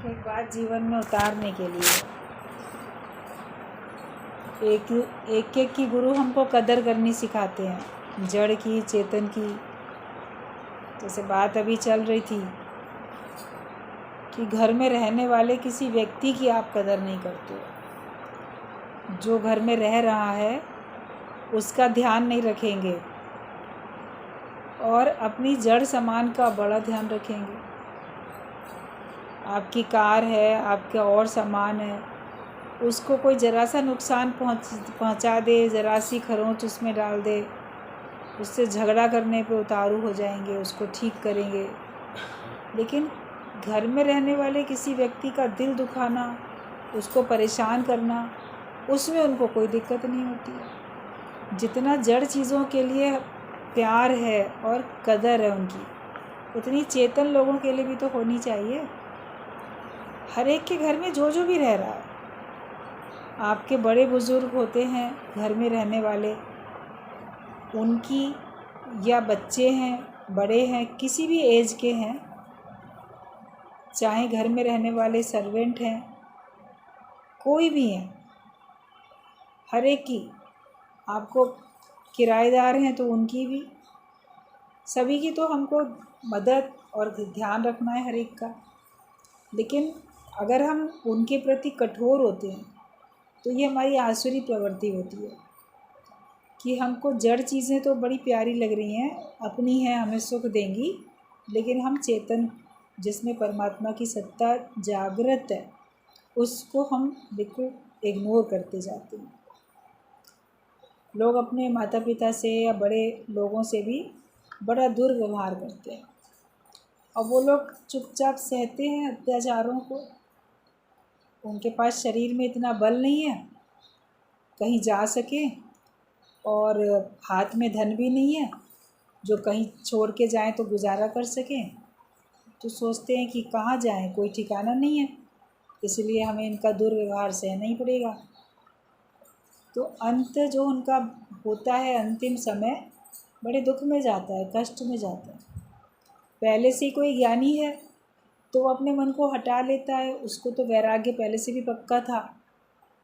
एक बात जीवन में उतारने के लिए एक एक की गुरु हमको कदर करनी सिखाते हैं, जड़ की, चेतन की। जैसे बात अभी चल रही थी कि घर में रहने वाले किसी व्यक्ति की आप कदर नहीं करते, जो घर में रह रहा है उसका ध्यान नहीं रखेंगे और अपनी जड़ सामान का बड़ा ध्यान रखेंगे। आपकी कार है, आपका और सामान है, उसको कोई ज़रा सा नुकसान पहुंचा दे, ज़रा सी खरोंच उसमें डाल दे, उससे झगड़ा करने पे उतारू हो जाएंगे, उसको ठीक करेंगे। लेकिन घर में रहने वाले किसी व्यक्ति का दिल दुखाना, उसको परेशान करना, उसमें उनको कोई दिक्कत नहीं होती है। जितना जड़ चीज़ों के लिए प्यार है और कदर है उनकी, उतनी चेतन लोगों के लिए भी तो होनी चाहिए। हर एक के घर में जो जो भी रह रहा है, आपके बड़े बुज़ुर्ग होते हैं घर में रहने वाले, उनकी, या बच्चे हैं, बड़े हैं, किसी भी एज के हैं, चाहे घर में रहने वाले सर्वेंट हैं, कोई भी हैं, हर एक की, आपको किराएदार हैं तो उनकी भी, सभी की तो हमको मदद और ध्यान रखना है हर एक का। लेकिन अगर हम उनके प्रति कठोर होते हैं तो ये हमारी आसुरी प्रवृत्ति होती है कि हमको जड़ चीज़ें तो बड़ी प्यारी लग रही हैं, अपनी हैं, हमें सुख देंगी, लेकिन हम चेतन, जिसमें परमात्मा की सत्ता जागृत है, उसको हम बिल्कुल इग्नोर करते जाते हैं। लोग अपने माता पिता से या बड़े लोगों से भी बड़ा दुर्व्यवहार करते हैं और वो लोग चुपचाप सहते हैं अत्याचारों को। उनके पास शरीर में इतना बल नहीं है कहीं जा सके, और हाथ में धन भी नहीं है जो कहीं छोड़ के जाएं तो गुजारा कर सकें। तो सोचते हैं कि कहाँ जाएं, कोई ठिकाना नहीं है, इसलिए हमें इनका दुर्व्यवहार सहना ही पड़ेगा। तो अंत जो उनका होता है, अंतिम समय, बड़े दुख में जाता है, कष्ट में जाता है। पहले से ही कोई ज्ञानी है तो वो अपने मन को हटा लेता है, उसको तो वैराग्य पहले से भी पक्का था,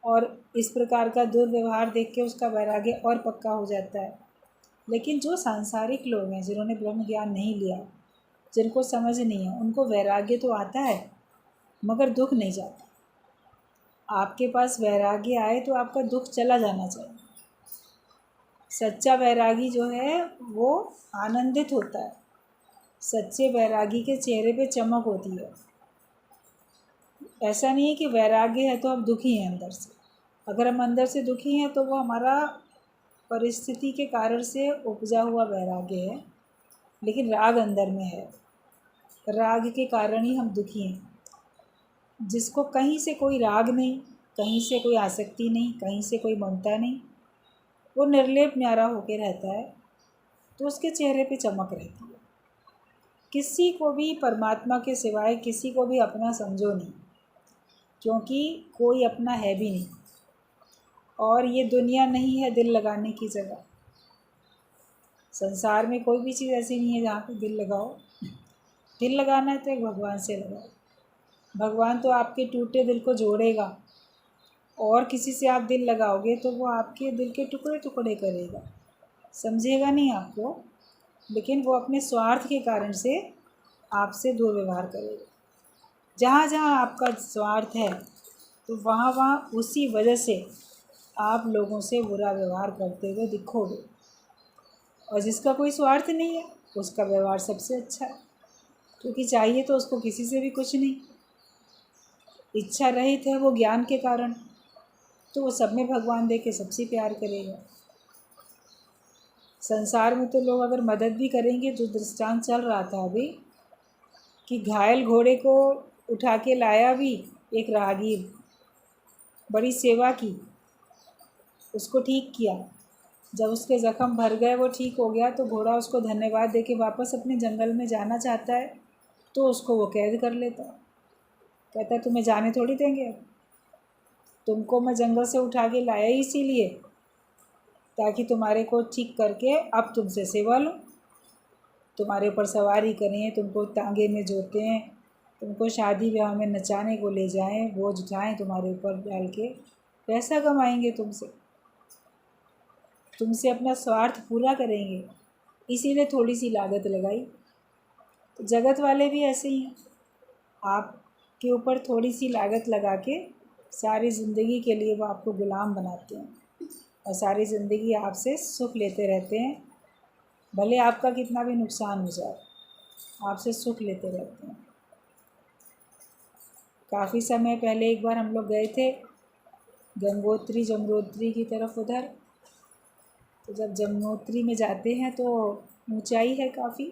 और इस प्रकार का दुर्व्यवहार देख के उसका वैराग्य और पक्का हो जाता है। लेकिन जो सांसारिक लोग हैं, जिन्होंने ब्रह्म ज्ञान नहीं लिया, जिनको समझ नहीं है, उनको वैराग्य तो आता है मगर दुख नहीं जाता। आपके पास वैराग्य आए तो आपका दुख चला जाना चाहिए। सच्चा वैरागी जो है वो आनंदित होता है, सच्चे वैरागी के चेहरे पे चमक होती है। ऐसा नहीं है कि वैराग्य है तो हम दुखी हैं अंदर से। अगर हम अंदर से दुखी हैं तो वो हमारा परिस्थिति के कारण से उपजा हुआ वैराग्य है, लेकिन राग अंदर में है, राग के कारण ही हम दुखी हैं। जिसको कहीं से कोई राग नहीं, कहीं से कोई आसक्ति नहीं, कहीं से कोई ममता नहीं, वो निर्लेप न्यारा होकर रहता है, तो उसके चेहरे पे चमक रहती है। किसी को भी परमात्मा के सिवाय किसी को भी अपना समझो नहीं, क्योंकि कोई अपना है भी नहीं, और ये दुनिया नहीं है दिल लगाने की जगह। संसार में कोई भी चीज़ ऐसी नहीं है जहाँ पे दिल लगाओ। दिल लगाना है तो एक भगवान से लगाओ। भगवान तो आपके टूटे दिल को जोड़ेगा, और किसी से आप दिल लगाओगे तो वो आपके दिल के टुकड़े टुकड़े करेगा, समझेगा नहीं आपको, लेकिन वो अपने स्वार्थ के कारण से आपसे दुर्व्यवहार करेगा। जहाँ जहाँ आपका स्वार्थ है तो वहाँ वहाँ उसी वजह से आप लोगों से बुरा व्यवहार करते हुए दिखोगे, और जिसका कोई स्वार्थ नहीं है उसका व्यवहार सबसे अच्छा है, क्योंकि चाहिए तो उसको किसी से भी कुछ नहीं, इच्छा रहित है वो ज्ञान के कारण, तो वो सब में भगवान दे के सबसे प्यार करेगा। संसार में तो लोग अगर मदद भी करेंगे, जो दृष्टांत चल रहा था अभी कि घायल घोड़े को उठा के लाया भी एक राहगीर, बड़ी सेवा की, उसको ठीक किया। जब उसके ज़ख्म भर गए, वो ठीक हो गया, तो घोड़ा उसको धन्यवाद दे के वापस अपने जंगल में जाना चाहता है, तो उसको वो कैद कर लेता है। कहता है तुम्हें जाने थोड़ी देंगे, तुमको मैं जंगल से उठा के लाया ही इसीलिए ताकि तुम्हारे को ठीक करके अब तुमसे सेवा लूँ, तुम्हारे ऊपर सवारी करें, तुमको तांगे में जोतें, तुमको शादी ब्याह में नचाने को ले जाएं, बोझ उठाएं तुम्हारे ऊपर डाल के, पैसा कमाएंगे तुमसे अपना स्वार्थ पूरा करेंगे, इसीलिए थोड़ी सी लागत लगाई। तो जगत वाले भी ऐसे ही हैं, आपके ऊपर थोड़ी सी लागत लगा के सारी ज़िंदगी के लिए वो आपको गुलाम बनाते हैं और सारी ज़िंदगी आपसे सुख लेते रहते हैं। भले आपका कितना भी नुकसान हो जाए, आपसे सुख लेते रहते हैं। काफ़ी समय पहले एक बार हम लोग गए थे गंगोत्री जमुनोत्री की तरफ उधर। तो जब जमुनोत्री में जाते हैं तो ऊंचाई है काफ़ी,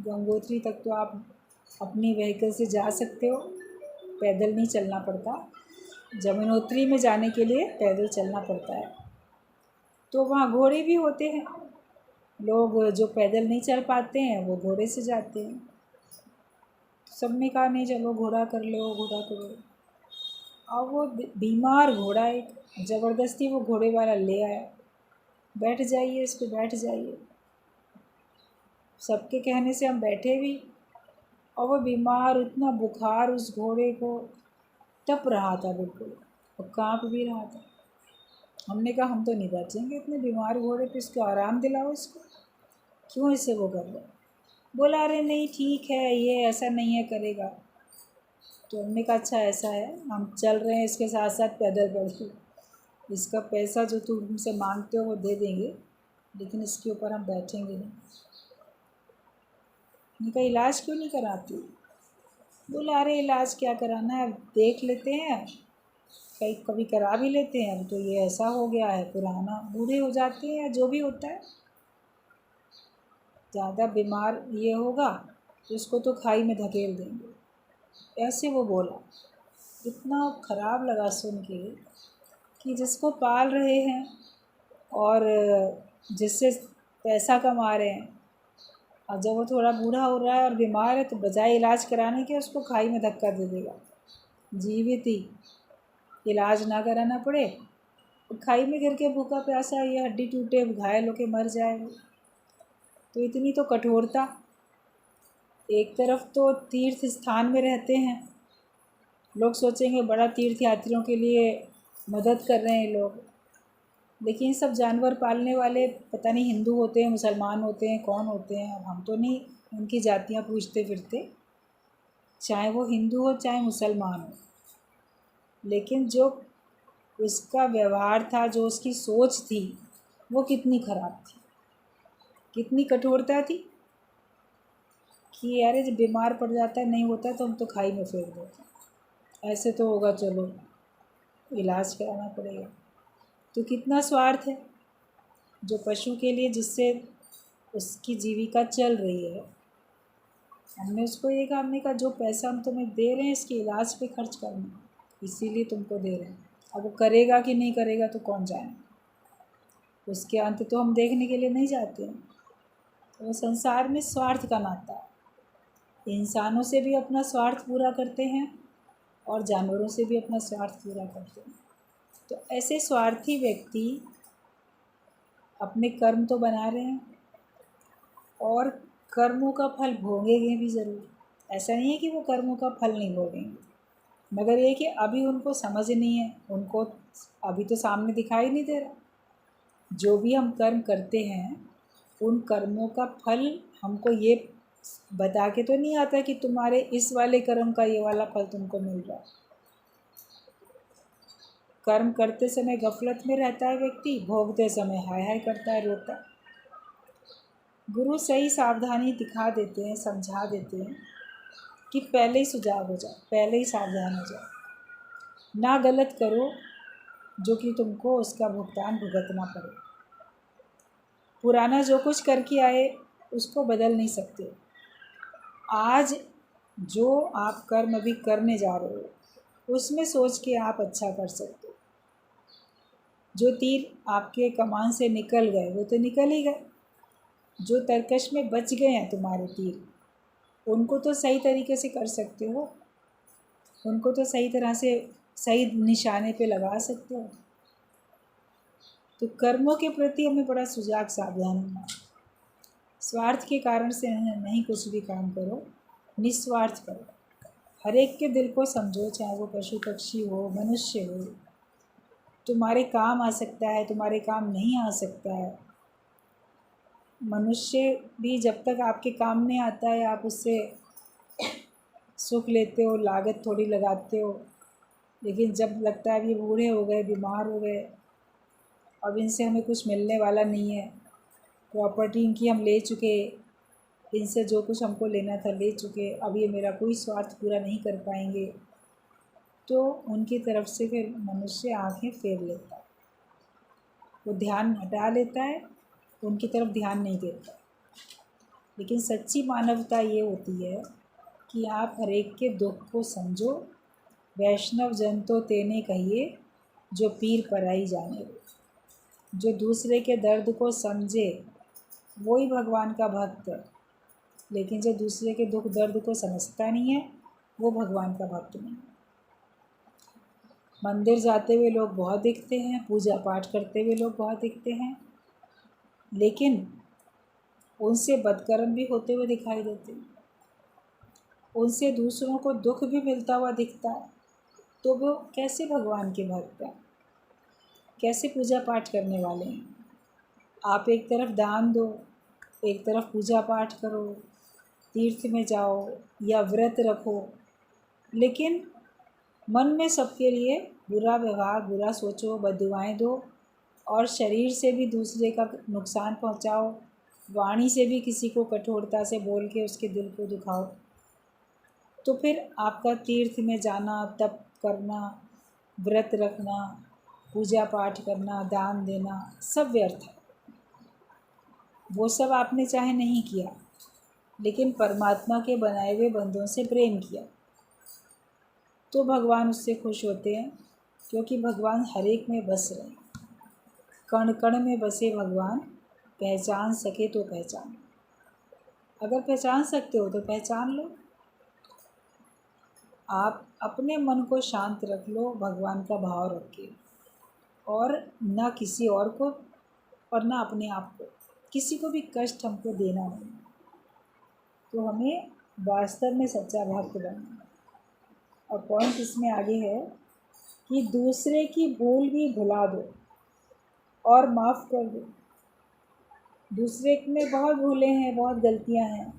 गंगोत्री तक तो आप अपनी व्हीकल से जा सकते हो, पैदल नहीं चलना पड़ता। जमुनोत्री में जाने के लिए पैदल चलना पड़ता है। तो वहाँ घोड़े भी होते हैं, लोग जो पैदल नहीं चल पाते हैं वो घोड़े से जाते हैं। सबने कहा नहीं चलो घोड़ा कर लो, घोड़ा करो। और वो बीमार घोड़ा एक ज़बरदस्ती वो घोड़े वाला ले आया, बैठ जाइए इस पर बैठ जाइए। सबके कहने से हम बैठे भी, और वो बीमार, इतना बुखार उस घोड़े को, तप रहा था बिल्कुल और कांप भी रहा था। हमने कहा हम तो नहीं बैठेंगे इतने बीमार घोड़े पे, इसको आराम दिलाओ, इसको क्यों इसे वो कर रहे। बोला अरे नहीं ठीक है, ये ऐसा नहीं है करेगा। तो हमने कहा अच्छा ऐसा है, हम चल रहे हैं इसके साथ साथ पैदल बढ़ के, इसका पैसा जो तुम हमसे मांगते हो वो दे देंगे, लेकिन इसके ऊपर हम बैठेंगे नहीं। इनका इलाज क्यों नहीं कराती। बोला अरे इलाज क्या कराना है, देख लेते हैं, कहीं कभी करा भी लेते हैं। अब तो ये ऐसा हो गया है, पुराना, बूढ़े हो जाते हैं या जो भी होता है, ज़्यादा बीमार ये होगा तो इसको तो खाई में धकेल देंगे, ऐसे वो बोला। इतना ख़राब लगा सुन के कि जिसको पाल रहे हैं और जिससे पैसा कमा रहे हैं, और जब वो थोड़ा बूढ़ा हो रहा है और बीमार है तो बजाय इलाज कराने के उसको खाई में धक्का दे देगा। जीवित ही इलाज ना कराना पड़े, खाई में गिर के भूखा प्यासा ये हड्डी टूटे घायल होके मर जाए। तो इतनी तो कठोरता। एक तरफ तो तीर्थ स्थान में रहते हैं, लोग सोचेंगे बड़ा तीर्थ यात्रियों के लिए मदद कर रहे हैं लोग, लेकिन सब जानवर पालने वाले पता नहीं हिंदू होते हैं, मुसलमान होते हैं, कौन होते हैं। अब हम तो नहीं उनकी जातियाँ पूछते फिरते, चाहे वो हिंदू हो चाहे मुसलमान हो, लेकिन जो उसका व्यवहार था, जो उसकी सोच थी, वो कितनी ख़राब थी, कितनी कठोरता थी कि यार जब बीमार पड़ जाता है, नहीं होता तो हम तो खाई में फेंक देते हैं, ऐसे तो होगा चलो इलाज कराना पड़ेगा। तो कितना स्वार्थ है जो पशु के लिए, जिससे उसकी जीविका चल रही है। हमने उसको ये कहा, हमने कहा जो पैसा हम तुम्हें दे रहे हैं इसके इलाज पे खर्च करना, इसीलिए तुमको दे रहे हैं। अब वो करेगा कि नहीं करेगा तो कौन जाने, उसके अंत तो हम देखने के लिए नहीं जाते हैं। तो संसार में स्वार्थ का नाता है, इंसानों से भी अपना स्वार्थ पूरा करते हैं और जानवरों से भी अपना स्वार्थ पूरा करते हैं। तो ऐसे स्वार्थी व्यक्ति अपने कर्म तो बना रहे हैं और कर्मों का फल भोगेंगे भी ज़रूर। ऐसा नहीं है कि वो कर्मों का फल नहीं भोगेंगे, मगर ये कि अभी उनको समझ नहीं है, उनको अभी तो सामने दिखाई नहीं दे रहा। जो भी हम कर्म करते हैं उन कर्मों का फल हमको ये बता के तो नहीं आता कि तुम्हारे इस वाले कर्म का ये वाला फल तुमको मिल रहा है। कर्म करते समय गफलत में रहता है व्यक्ति, भोगते समय हाय हाय करता है, रोता है। गुरु सही सावधानी दिखा देते हैं, समझा देते हैं कि पहले ही सुजाग हो जाओ, पहले ही सावधान हो जाओ, ना गलत करो जो कि तुमको उसका भुगतान भुगतना पड़े। पुराना जो कुछ करके आए उसको बदल नहीं सकते। आज जो आप कर्म अभी करने जा रहे हो उसमें सोच के आप अच्छा कर सकते हो। जो तीर आपके कमान से निकल गए वो तो निकल ही गए, जो तरकश में बच गए हैं तुम्हारे तीर उनको तो सही तरीके से कर सकते हो, उनको तो सही तरह से सही निशाने पे लगा सकते हो। तो कर्मों के प्रति हमें बड़ा सुजाग सावधान होना। स्वार्थ के कारण से नहीं कुछ भी काम करो, निस्वार्थ करो, हर एक के दिल को समझो, चाहे वो पशु पक्षी हो, मनुष्य हो। तुम्हारे काम आ सकता है, तुम्हारे काम नहीं आ सकता है। मनुष्य भी जब तक आपके काम में आता है आप उससे सुख लेते हो, लागत थोड़ी लगाते हो। लेकिन जब लगता है अब ये बूढ़े हो गए, बीमार हो गए, अब इनसे हमें कुछ मिलने वाला नहीं है, प्रॉपर्टी इनकी हम ले चुके, इनसे जो कुछ हमको लेना था ले चुके, अब ये मेरा कोई स्वार्थ पूरा नहीं कर पाएंगे, तो उनकी तरफ से फिर मनुष्य आंखें फेर लेता है, वो ध्यान हटा लेता है, उनकी तरफ ध्यान नहीं देता। लेकिन सच्ची मानवता ये होती है कि आप हर एक के दुख को समझो। वैष्णव जन तो तेने कहिए, जो पीर पराई जाने। जो दूसरे के दर्द को समझे वही भगवान का भक्त है। लेकिन जो दूसरे के दुख दर्द को समझता नहीं है वो भगवान का भक्त नहीं है। मंदिर जाते हुए लोग बहुत दिखते हैं, पूजा पाठ करते हुए लोग बहुत दिखते हैं, लेकिन उनसे बदकर्म भी होते हुए दिखाई देते हैं, उनसे दूसरों को दुख भी मिलता हुआ दिखता है, तो वो कैसे भगवान के भक्त हैं, कैसे पूजा पाठ करने वाले हैं। आप एक तरफ दान दो, एक तरफ पूजा पाठ करो, तीर्थ में जाओ या व्रत रखो, लेकिन मन में सबके लिए बुरा व्यवहार, बुरा सोचो, बददुआएं दो, और शरीर से भी दूसरे का नुकसान पहुंचाओ, वाणी से भी किसी को कठोरता से बोल के उसके दिल को दुखाओ, तो फिर आपका तीर्थ में जाना, तप करना, व्रत रखना, पूजा पाठ करना, दान देना सब व्यर्थ है। वो सब आपने चाहे नहीं किया, लेकिन परमात्मा के बनाए हुए बंदों से प्रेम किया तो भगवान उससे खुश होते हैं, क्योंकि भगवान हर एक में बस रहे। कण कण में बसे भगवान, पहचान सके तो पहचान। अगर पहचान सकते हो तो पहचान लो। आप अपने मन को शांत रख लो, भगवान का भाव रख के, और ना किसी और को और ना अपने आप को, किसी को भी कष्ट हमको देना नहीं। तो हमें वास्तव में सच्चा भक्त बनना है। और पॉइंट इसमें आगे है कि दूसरे की भूल भी भुला दो और माफ़ कर दो। दूसरे में बहुत भूलें हैं, बहुत गलतियां हैं,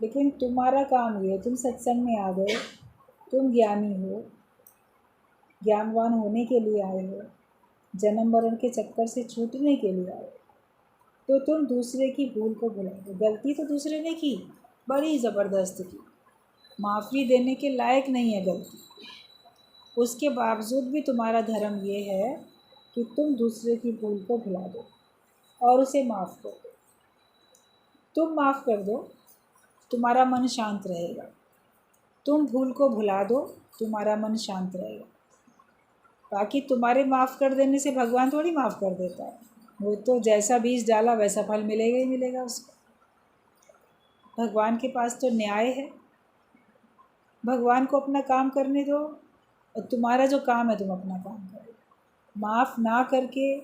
लेकिन तुम्हारा काम ये है, तुम सत्संग में आ गए, तुम ज्ञानी हो, ज्ञानवान होने के लिए आए हो, जन्म मरण के चक्कर से छूटने के लिए आए, तो तुम दूसरे की भूल को भुला दो। गलती तो दूसरे ने की, बड़ी ज़बरदस्त की, माफ़ी देने के लायक नहीं है गलती, उसके बावजूद भी तुम्हारा धर्म ये है कि तुम दूसरे की भूल को भुला दो और उसे माफ़ कर दो। तुम माफ़ कर दो, तुम्हारा मन शांत रहेगा। तुम भूल को भुला दो, तुम्हारा मन शांत रहेगा। बाकी तुम्हारे माफ़ कर देने से भगवान थोड़ी माफ़ कर देता है, वो तो जैसा बीज डाला वैसा फल मिलेगा ही मिलेगा उसको। भगवान के पास तो न्याय है। भगवान को अपना काम करने दो, और तुम्हारा जो काम है तुम अपना काम करो। माफ़ ना करके,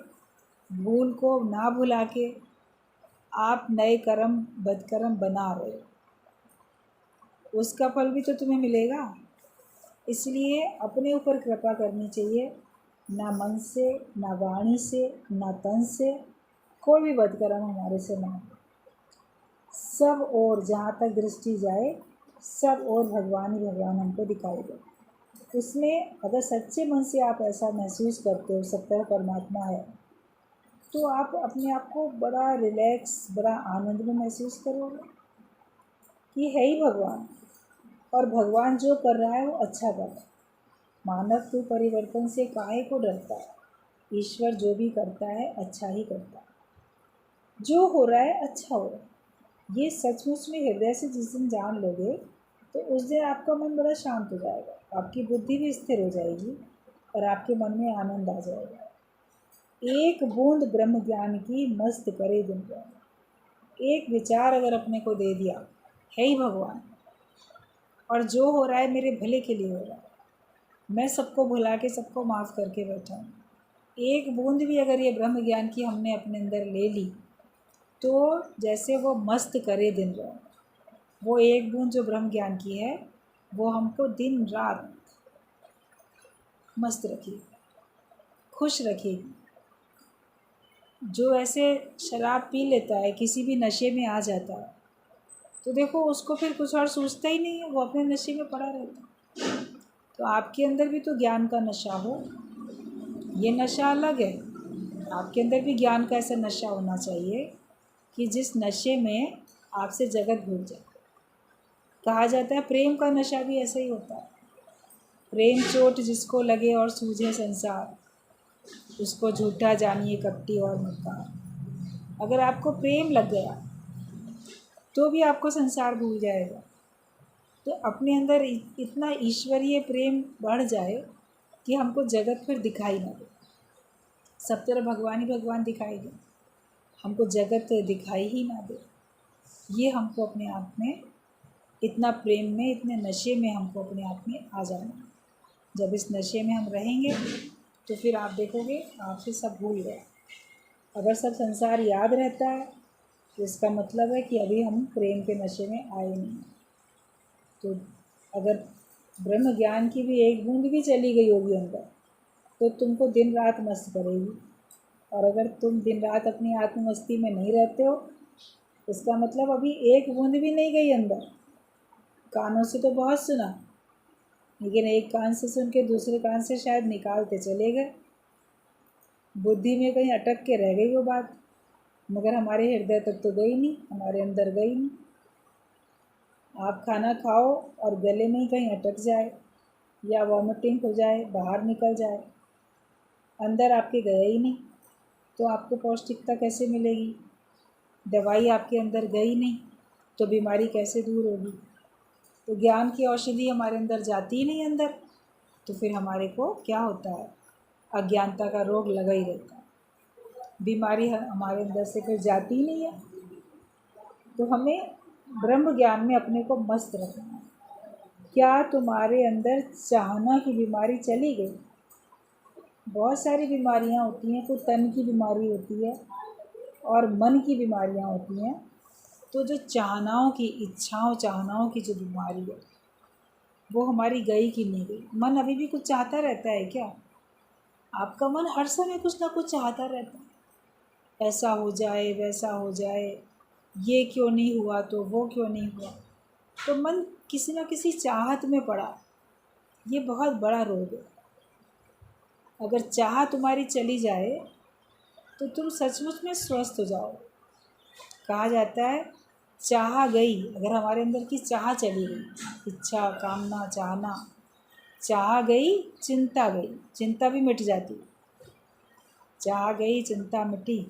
भूल को ना भुला के आप नए कर्म, बदकर्म बना रहे हो, उसका फल भी तो तुम्हें मिलेगा। इसलिए अपने ऊपर कृपा करनी चाहिए, ना मन से, ना वाणी से, ना तन से कोई भी बदकर्म हमारे से ना हो। सब और जहाँ तक दृष्टि जाए, सब और भगवान ही भगवान हमको दिखाई दे। उसमें अगर सच्चे मन से आप ऐसा महसूस करते हो सब तरह परमात्मा है, तो आप अपने आप को बड़ा रिलैक्स, बड़ा आनंद में महसूस करोगे कि है ही भगवान, और भगवान जो कर रहा है वो अच्छा कर रहा है। मानव तो परिवर्तन से काहे को डरता है, ईश्वर जो भी करता है अच्छा ही करता है, जो हो रहा है अच्छा हो रहा है। ये सचमुच में हृदय से जिस दिन जान लोगे, तो उस दिन आपका मन बड़ा शांत हो जाएगा, आपकी बुद्धि भी स्थिर हो जाएगी और आपके मन में आनंद आ जाएगा। एक बूंद ब्रह्म ज्ञान की मस्त करे दिन रात। एक विचार अगर अपने को दे दिया, है ही भगवान, और जो हो रहा है मेरे भले के लिए हो रहा है, मैं सबको भुला के सबको माफ़ करके बैठा हूँ। एक बूंद भी अगर ये ब्रह्म ज्ञान की हमने अपने अंदर ले ली, तो जैसे वो मस्त करे दिन रात, वो एक बूंद जो ब्रह्म ज्ञान की है वो हमको दिन रात मस्त रखेगी, खुश रखेगी। जो ऐसे शराब पी लेता है, किसी भी नशे में आ जाता है, तो देखो उसको फिर कुछ और सोचता ही नहीं है, वो अपने नशे में पड़ा रहता है। तो आपके अंदर भी तो ज्ञान का नशा हो, ये नशा अलग है। आपके अंदर भी ज्ञान का ऐसा नशा होना चाहिए कि जिस नशे में आपसे जगत भूल जाए। कहा जाता है प्रेम का नशा भी ऐसा ही होता है। प्रेम चोट जिसको लगे और सूझे संसार, उसको झूठा जानिए कपटी और मक्कार। अगर आपको प्रेम लग गया तो भी आपको संसार भूल जाएगा। तो अपने अंदर इतना ईश्वरीय प्रेम बढ़ जाए कि हमको जगत फिर दिखाई ना दे, सब तरफ भगवान ही भगवान दिखाई दे, हमको जगत दिखाई ही ना दे। ये हमको अपने आप में इतना प्रेम में, इतने नशे में हमको अपने आप में आ जाना। जब इस नशे में हम रहेंगे तो फिर आप देखोगे आपसे सब भूल गए। अगर सब संसार याद रहता है तो इसका मतलब है कि अभी हम प्रेम के नशे में आए नहीं। तो अगर ब्रह्म ज्ञान की भी एक बूंद भी चली गई होगी अंदर, तो तुमको दिन रात मस्त करेगी। और अगर तुम दिन रात अपनी आत्ममस्ती में नहीं रहते हो, इसका मतलब अभी एक बूंद भी नहीं गई अंदर। कानों से तो बहुत सुना, लेकिन एक कान से सुन के दूसरे कान से शायद निकालते चले गए। बुद्धि में कहीं अटक के रह गई वो बात, मगर हमारे हृदय तक तो गई नहीं, हमारे अंदर गई नहीं। आप खाना खाओ और गले में ही कहीं अटक जाए या वॉमिटिंग हो जाए, बाहर निकल जाए, अंदर आपके गया ही नहीं, तो आपको पौष्टिकता कैसे मिलेगी? दवाई आपके अंदर गई नहीं तो बीमारी कैसे दूर होगी? तो ज्ञान की औषधि हमारे अंदर जाती ही नहीं अंदर, तो फिर हमारे को क्या होता है? अज्ञानता का रोग लगा ही रहता है, बीमारी हमारे अंदर से फिर जाती ही नहीं है। तो हमें ब्रह्म ज्ञान में अपने को मस्त रखना है। क्या तुम्हारे अंदर चाहना की बीमारी चली गई? बहुत सारी बीमारियां होती हैं, कोई तन की बीमारी होती है और मन की बीमारियां होती हैं। तो जो चाहनाओं की, इच्छाओं चाहनाओं की जो बीमारी है, वो हमारी गई कि नहीं गई? मन अभी भी कुछ चाहता रहता है क्या? आपका मन हर समय कुछ ना कुछ चाहता रहता है, ऐसा हो जाए, वैसा हो जाए, ये क्यों नहीं हुआ तो वो क्यों नहीं हुआ। तो मन किसी न किसी चाहत में पड़ा, ये बहुत बड़ा रोग है। अगर चाह तुम्हारी चली जाए तो तुम सचमुच में स्वस्थ हो जाओ। कहा जाता है चाह गई, अगर हमारे अंदर की चाह चली गई, इच्छा, कामना, चाहना, चाह गई, चिंता गई, चिंता भी मिट जाती। चाह गई, चिंता मिटी,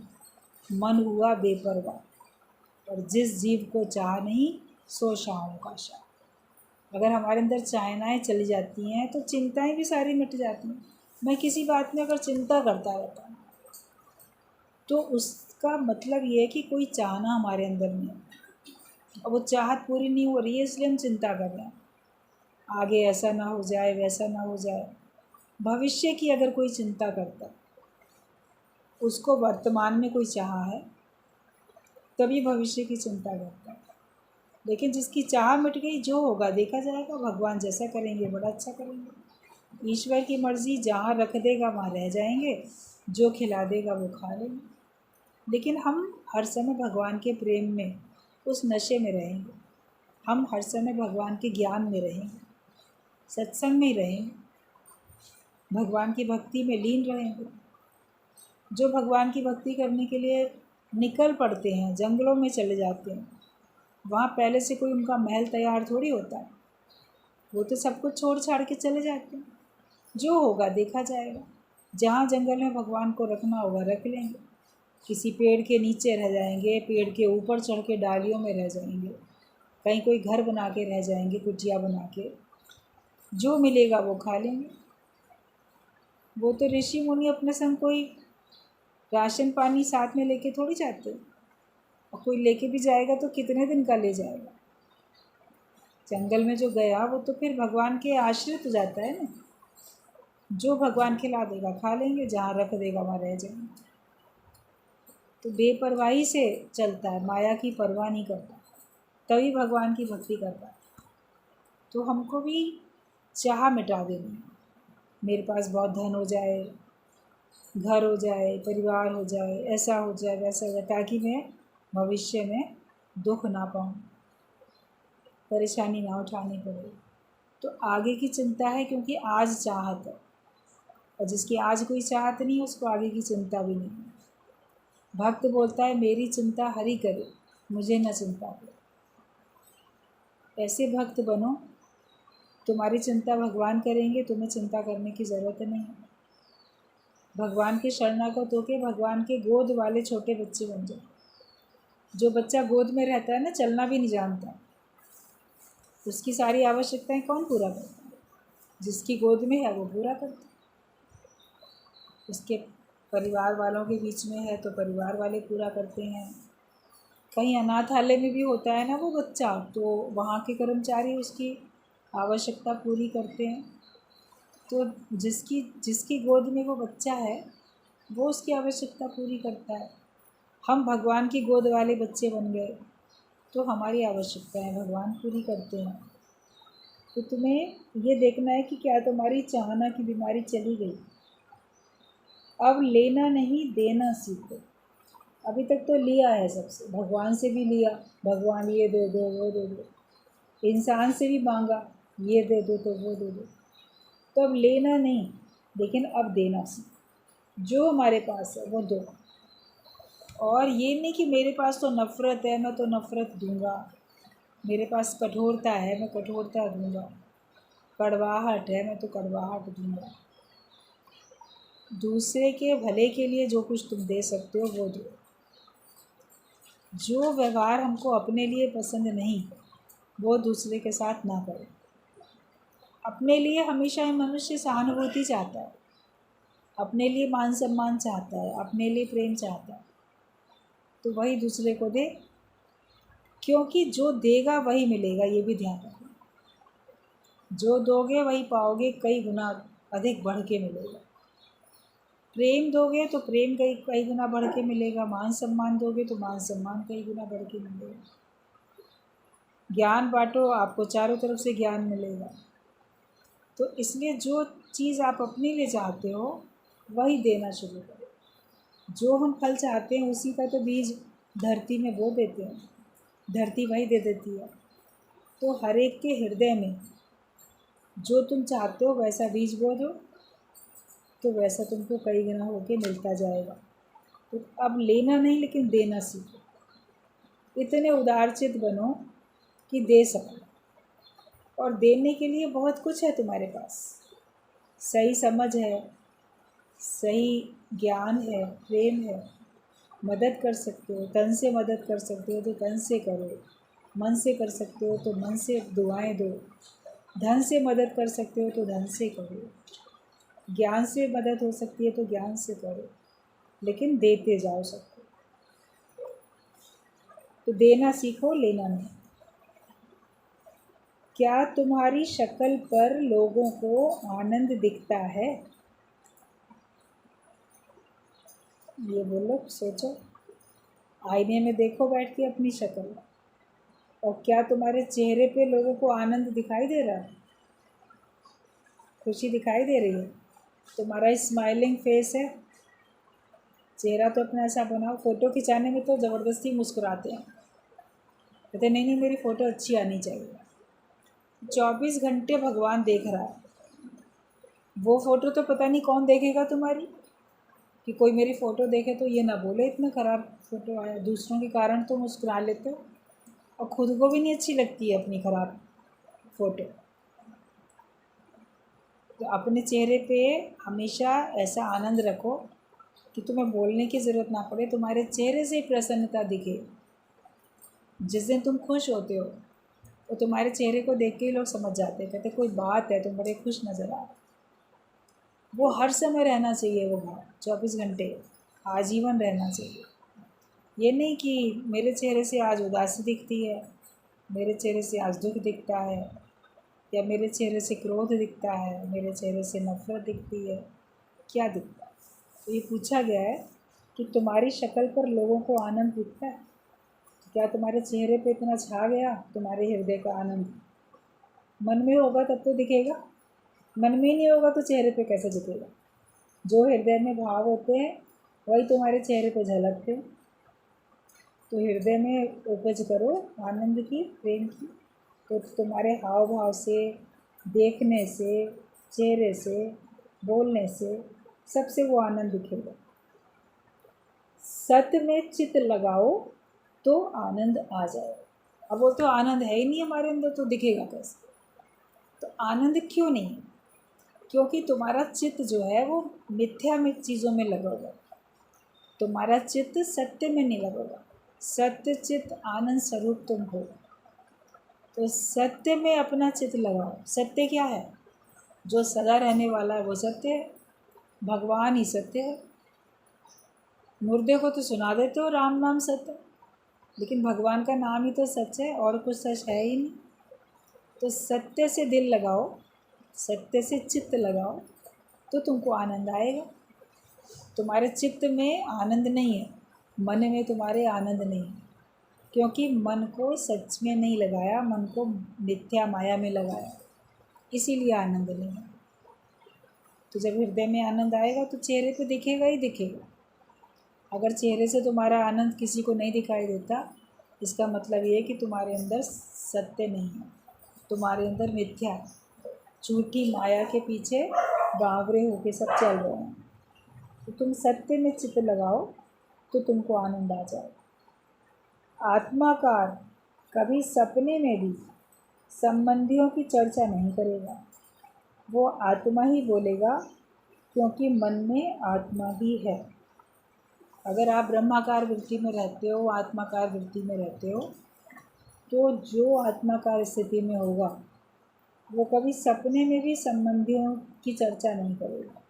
मन हुआ बेपरवाह। और जिस जीव को चाह नहीं सो शाहों का शाह। अगर हमारे अंदर चाहनाएँ चली जाती हैं तो चिंताएं भी सारी मिट जाती हैं। मैं किसी बात में अगर चिंता करता रहता हूँ तो उसका मतलब ये है कि कोई चाहना हमारे अंदर नहीं है और वो चाहत पूरी नहीं हो रही है, इसलिए हम चिंता कर रहे हैं। आगे ऐसा ना हो जाए, वैसा ना हो जाए। भविष्य की अगर कोई चिंता करता है, उसको वर्तमान में कोई चाह है, तभी भविष्य की चिंता करता है। लेकिन जिसकी चाह मिट गई, जो होगा देखा जाएगा, भगवान जैसा करेंगे बड़ा अच्छा करेंगे। ईश्वर की मर्ज़ी, जहाँ रख देगा वहाँ रह जाएंगे, जो खिला देगा वो खा लेंगे। लेकिन हम हर समय भगवान के प्रेम में, उस नशे में रहेंगे। हम हर समय भगवान के ज्ञान में रहेंगे, सत्संग में रहेंगे, भगवान की भक्ति में लीन रहेंगे। जो भगवान की भक्ति करने के लिए निकल पड़ते हैं, जंगलों में चले जाते हैं, वहाँ पहले से कोई उनका महल तैयार थोड़ी होता है। वो तो सब कुछ छोड़ छाड़ के चले जाते हैं। जो होगा देखा जाएगा। जहाँ जंगल में भगवान को रखना होगा रख लेंगे, किसी पेड़ के नीचे रह जाएंगे, पेड़ के ऊपर चढ़ के डालियों में रह जाएंगे, कहीं कोई घर बना के रह जाएंगे, कुटिया बना के, जो मिलेगा वो खा लेंगे। वो तो ऋषि मुनि अपने संग कोई राशन पानी साथ में लेके थोड़ी जाते, और कोई लेके भी जाएगा तो कितने दिन का ले जाएगा। जंगल में जो गया वो तो फिर भगवान के आश्रित हो जाता है ना। जो भगवान खिला देगा खा लेंगे, जहाँ रख देगा वहाँ रह जाएंगे। तो बेपरवाही से चलता है, माया की परवाह नहीं करता, तभी भगवान की भक्ति करता है। तो हमको भी चाह मिटा देनी है, मेरे पास बहुत धन हो जाए, घर हो जाए, परिवार हो जाए, ऐसा हो जाए, वैसा हो जाए, ताकि मैं भविष्य में दुख ना पाऊँ, परेशानी ना उठानी पड़े। तो आगे की चिंता है, क्योंकि आज चाहत है, और जिसकी आज कोई चाहत नहीं है उसको आगे की चिंता भी नहीं है। भक्त बोलता है मेरी चिंता हरि करे, मुझे न चिंता करे। ऐसे भक्त बनो, तुम्हारी चिंता भगवान करेंगे, तुम्हें चिंता करने की ज़रूरत नहीं है। भगवान के शरणागत होके भगवान के गोद वाले छोटे बच्चे बन जाओ। जो बच्चा गोद में रहता है ना, चलना भी नहीं जानता, उसकी सारी आवश्यकताएं कौन पूरा करता है? जिसकी गोद में है वो पूरा करता है। उसके परिवार वालों के बीच में है तो परिवार वाले पूरा करते हैं। कहीं अनाथालय में भी होता है ना वो बच्चा, तो वहाँ के कर्मचारी उसकी आवश्यकता पूरी करते हैं। तो जिसकी जिसकी गोद में वो बच्चा है वो उसकी आवश्यकता पूरी करता है। हम भगवान की गोद वाले बच्चे बन गए तो हमारी आवश्यकताएं भगवान पूरी करते हैं। तो तुम्हें ये देखना है कि क्या तुम्हारी चाहना की बीमारी चली गई। अब लेना नहीं देना सीखो। अभी तक तो लिया है सबसे, भगवान से भी लिया, भगवान ये दे दो वो दे दो, इंसान से भी मांगा ये दे दो तो वो दे दो। तो अब लेना नहीं, लेकिन अब देना सीखो। जो हमारे पास है वो दो। और ये नहीं कि मेरे पास तो नफ़रत है मैं तो नफ़रत दूंगा, मेरे पास कठोरता है मैं कठोरता दूंगा, कड़वाहट है मैं तो कड़वाहट दूंगा। दूसरे के भले के लिए जो कुछ तुम दे सकते हो वो दो। जो व्यवहार हमको अपने लिए पसंद नहीं वो दूसरे के साथ ना करें। अपने लिए हमेशा मनुष्य सहानुभूति चाहता है, अपने लिए मान सम्मान चाहता है, अपने लिए प्रेम चाहता है, तो वही दूसरे को दे, क्योंकि जो देगा वही मिलेगा, ये भी ध्यान रखना। जो दोगे वही पाओगे, कई गुना अधिक बढ़ के मिलेगा। प्रेम दोगे तो प्रेम कई गुना बढ़ के मिलेगा, मान सम्मान दोगे तो मान सम्मान कई गुना बढ़ के मिलेगा। ज्ञान बांटो, आपको चारों तरफ से ज्ञान मिलेगा। तो इसलिए जो चीज़ आप अपने लिए चाहते हो वही देना शुरू करो। जो हम फल चाहते हैं उसी का तो बीज धरती में बो देते हैं, धरती वही दे देती है। तो हर एक के हृदय में जो तुम चाहते हो वैसा बीज बो दो, तो वैसा तुमको कई गुना होके मिलता जाएगा। तो अब लेना नहीं लेकिन देना सीखो। इतने उदारचित बनो कि दे सको। और देने के लिए बहुत कुछ है तुम्हारे पास। सही समझ है, सही ज्ञान है, प्रेम है, मदद कर सकते हो, तन से मदद कर सकते हो तो तन से करो, मन से कर सकते हो तो मन से दुआएं दो, धन से मदद कर सकते हो तो धन से करो, ज्ञान से मदद हो सकती है तो ज्ञान से करो, लेकिन देते जाओ सबको। तो देना सीखो, लेना नहीं। क्या तुम्हारी शक्ल पर लोगों को आनंद दिखता है? ये बोलो, सोचो, आईने में देखो बैठ के अपनी शक्ल, और क्या तुम्हारे चेहरे पे लोगों को आनंद दिखाई दे रहा है, खुशी दिखाई दे रही है? तुम्हारा स्माइलिंग फेस है? चेहरा तो अपना ऐसा बनाओ। फ़ोटो खिंचाने में तो ज़बरदस्ती मुस्कुराते हैं, कहते नहीं नहीं मेरी फ़ोटो अच्छी आनी चाहिए। 24 घंटे भगवान देख रहा है, वो फ़ोटो तो पता नहीं कौन देखेगा तुम्हारी, कि कोई मेरी फ़ोटो देखे तो ये ना बोले इतना ख़राब फ़ोटो आया। दूसरों के कारण तो मुस्कुरा लेते हो, और ख़ुद को भी नहीं अच्छी लगती है अपनी ख़राब फ़ोटो। तो अपने चेहरे पे हमेशा ऐसा आनंद रखो कि तुम्हें बोलने की ज़रूरत ना पड़े, तुम्हारे चेहरे से ही प्रसन्नता दिखे। जिस दिन तुम खुश होते हो तो तुम्हारे चेहरे को देख के ही लोग समझ जाते हैं, कहते कोई बात है, तुम बड़े खुश नज़र आ रहे। वो हर समय रहना चाहिए, वो भाव 24 घंटे आजीवन रहना चाहिए। ये नहीं कि मेरे चेहरे से आज उदासी दिखती है, मेरे चेहरे से आज दुख दिखता है, या मेरे चेहरे से क्रोध दिखता है, मेरे चेहरे से नफ़रत दिखती है, क्या दिखता है? तो ये पूछा गया है कि तुम्हारी शक्ल पर लोगों को आनंद दिखता है? तो क्या तुम्हारे चेहरे पे इतना छा गया तुम्हारे हृदय का आनंद मन में होगा तब तो दिखेगा, मन में ही नहीं होगा तो चेहरे पे कैसे दिखेगा। जो हृदय में भाव होते हैं वही तुम्हारे चेहरे पे झलकते हैं। तो हृदय में उपज करो आनंद की, प्रेम की, तो तुम्हारे हाव भाव से, देखने से, चेहरे से, बोलने से, सबसे वो आनंद दिखेगा। सत्य में चित्त लगाओ तो आनंद आ जाए। अब वो तो आनंद है ही नहीं हमारे अंदर, तो दिखेगा कैसे। तो आनंद क्यों नहीं है? क्योंकि तुम्हारा चित्त जो है वो मिथ्या में चीज़ों में लगा हुआ है। तुम्हारा चित्त सत्य में नहीं लगा हुआ। सत्य चित्त आनंद स्वरूप तुम हो। तो सत्य में अपना चित्त लगाओ। सत्य क्या है? जो सदा रहने वाला है वो सत्य है। भगवान ही सत्य है। मुर्दे को तो सुना देते हो राम नाम सत्य, लेकिन भगवान का नाम ही तो सच है, और कुछ सच है ही नहीं। तो सत्य से दिल लगाओ, सत्य से चित्त लगाओ, तो तुमको आनंद आएगा। तुम्हारे चित्त में आनंद नहीं है, मन में तुम्हारे आनंद नहीं है, क्योंकि मन को सच में नहीं लगाया, मन को मिथ्या माया में लगाया, इसीलिए आनंद नहीं है। तो जब हृदय में आनंद आएगा तो चेहरे पे दिखेगा ही दिखेगा। अगर चेहरे से तुम्हारा आनंद किसी को नहीं दिखाई देता, इसका मतलब ये है कि तुम्हारे अंदर सत्य नहीं है, तुम्हारे अंदर मिथ्या है। झूठी माया के पीछे बावरे होके सब चल रहे हैं। तो तुम सत्य में चित्त लगाओ तो तुमको आनंद आ जाए। आत्माकार कभी सपने में भी संबंधियों की चर्चा नहीं करेगा। वो आत्मा ही बोलेगा, क्योंकि मन में आत्मा ही है। अगर आप ब्रह्माकार वृत्ति में रहते हो, आत्माकार वृत्ति में रहते हो, तो जो आत्माकार स्थिति में होगा वो कभी सपने में भी संबंधियों की चर्चा नहीं करेगा।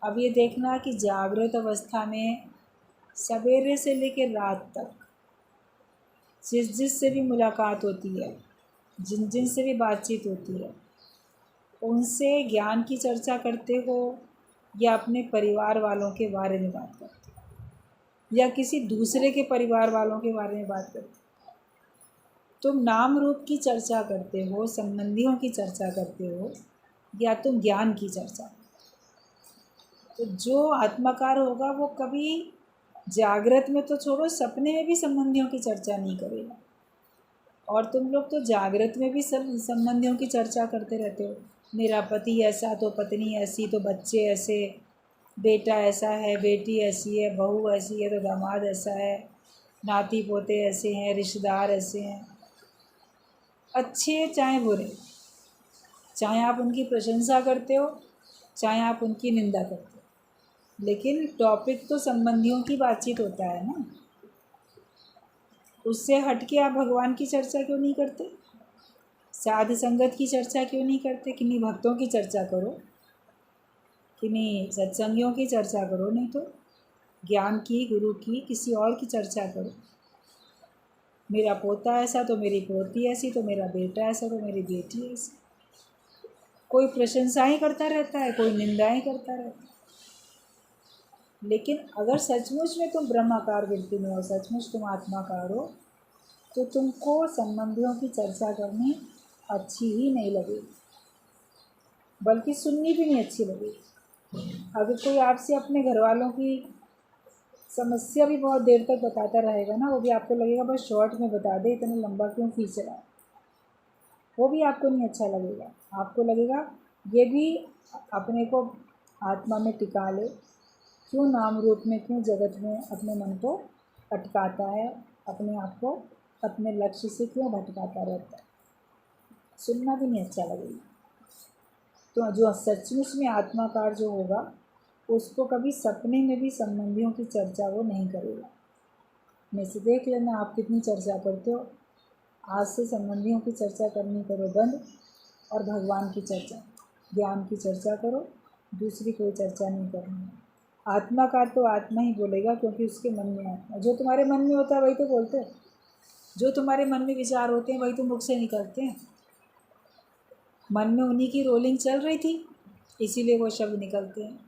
अब ये देखना कि जागृत अवस्था में सवेरे से लेकर रात तक जिस से भी मुलाकात होती है, जिन से भी बातचीत होती है, उनसे ज्ञान की चर्चा करते हो या अपने परिवार वालों के बारे में बात करते हो या किसी दूसरे के परिवार वालों के बारे में बात करते हो। तुम नाम रूप की चर्चा करते हो, संबंधियों की चर्चा करते हो, या तुम ज्ञान की चर्चा। तो जो आत्माकार होगा वो कभी जागृत में तो छोड़ो, सपने में भी संबंधियों की चर्चा नहीं करेगा। और तुम लोग तो जागृत में भी सब संबंधियों की चर्चा करते रहते हो। मेरा पति ऐसा, तो पत्नी ऐसी, तो बच्चे ऐसे, बेटा ऐसा है, बेटी ऐसी है, बहू ऐसी है, तो दामाद ऐसा है, नाती पोते ऐसे हैं, रिश्तेदार ऐसे हैं। अच्छे चाहे बुरे, चाहे आप उनकी प्रशंसा करते हो, चाहे आप उनकी निंदा करते हो, लेकिन टॉपिक तो संबंधियों की बातचीत होता है ना। उससे हट के आप भगवान की चर्चा क्यों नहीं करते? साध संगत की चर्चा क्यों नहीं करते? किन्हीं भक्तों की चर्चा करो, किन्हीं सत्संगियों की चर्चा करो, नहीं तो ज्ञान की, गुरु की, किसी और की चर्चा करो। मेरा पोता ऐसा तो मेरी पोती ऐसी, तो मेरा बेटा ऐसा तो मेरी बेटी ऐसी। कोई प्रशंसाएं करता रहता है, कोई निंदाएं करता रहता है। लेकिन अगर सचमुच में तुम ब्रह्माकार वृत्ति में हो, सचमुच तुम आत्माकार हो, तो तुमको संबंधियों की चर्चा करनी अच्छी ही नहीं लगेगी, बल्कि सुननी भी नहीं अच्छी लगेगी। अगर कोई आपसे अपने घर वालों की समस्या भी बहुत देर तक बताता रहेगा ना, वो भी आपको लगेगा बस शॉर्ट में बता दे, इतना लंबा क्यों खींच रहा है, वो भी आपको नहीं अच्छा लगेगा। आपको लगेगा ये भी अपने को आत्मा में टिका ले, क्यों नाम रूप में, क्यों जगत में अपने मन को अटकाता है, अपने आप को अपने लक्ष्य से क्यों भटकाता रहता है। सुनना भी नहीं अच्छा लगेगा। तो जो सचमुच में आत्माकार जो होगा, उसको कभी सपने में भी संबंधियों की चर्चा वो नहीं करेगा। में से देख लेना आप कितनी चर्चा करते हो। आज से संबंधियों की चर्चा करनी करो बंद, और भगवान की चर्चा, ज्ञान की चर्चा करो, दूसरी कोई चर्चा नहीं करनी है। आत्माकार तो आत्मा ही बोलेगा, क्योंकि उसके मन में आत्मा, जो तुम्हारे मन में होता है वही तो बोलते हैं। जो तुम्हारे मन में विचार होते हैं वही तो मुख से निकलते हैं। मन में उन्हीं की रोलिंग चल रही थी, इसीलिए वो शब्द निकलते हैं।